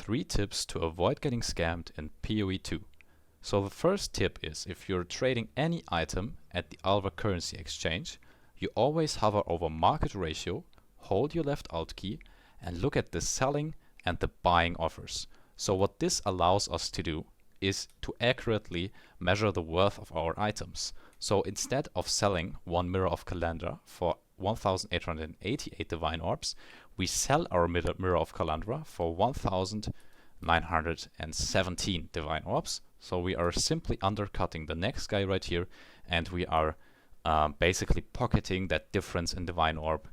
3 tips to avoid getting scammed in PoE2. So the first tip is, if you're trading any item at the Alva currency exchange, you always hover over market ratio, hold your left alt key, and look at the selling and the buying offers. So what this allows us to do is to accurately measure the worth of our items. So instead of selling one Mirror of Calandra for 1,888 Divine Orbs, we sell our Mirror of Calandra for 1,917 Divine Orbs. So we are simply undercutting the next guy right here, and we are basically pocketing that difference in Divine Orb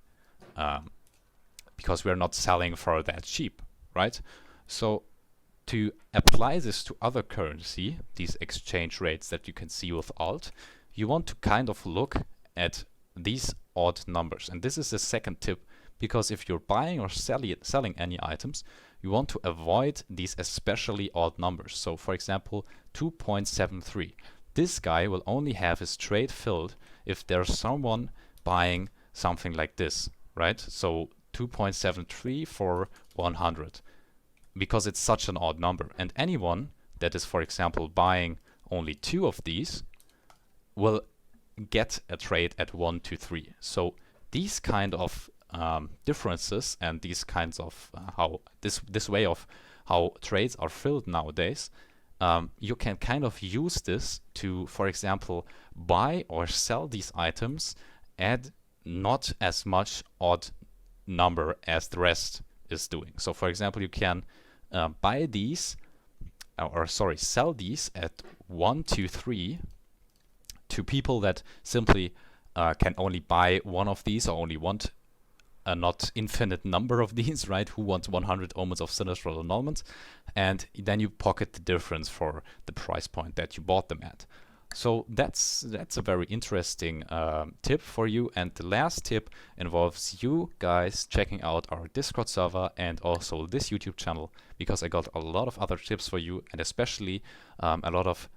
because we are not selling for that cheap, right? So to apply this to other currency, these exchange rates that you can see with Alt, you want to kind of look at these odd numbers. And this is the second tip, because if you're buying or selling any items, you want to avoid these especially odd numbers. So for example, 2.73. This guy will only have his trade filled if there's someone buying something like this, right? So 2.73 for 100. Because it's such an odd number. And anyone that is, for example, buying only 2 of these will get a trade at 1, 2, 3. So these kind of differences and these kinds of how this way of how trades are filled nowadays, you can kind of use this to, for example, buy or sell these items at not as much odd number as the rest is doing. So for example, you can buy these, sell these at 1, 2, 3 to people that simply can only buy one of these, or only want a not infinite number of these, right? Who wants 100 Omens of Sinistral Annulment? And then you pocket the difference for the price point that you bought them at. So that's a very interesting tip for you. And the last tip involves you guys checking out our Discord server and also this YouTube channel, because I got a lot of other tips for you, and especially a lot of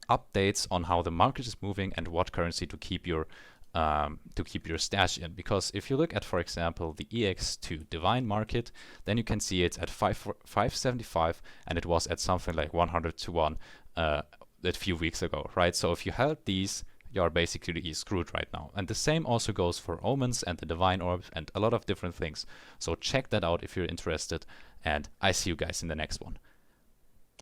updates on how the market is moving and what currency to keep your stash in. Because if you look at, for example, the EX2 Divine Market, then you can see it's at 575, and it was at something like 100 to 1 a few weeks ago, right? So if you held these, you're basically screwed right now. And the same also goes for Omens and the Divine Orbs and a lot of different things. So check that out if you're interested, and I see you guys in the next one.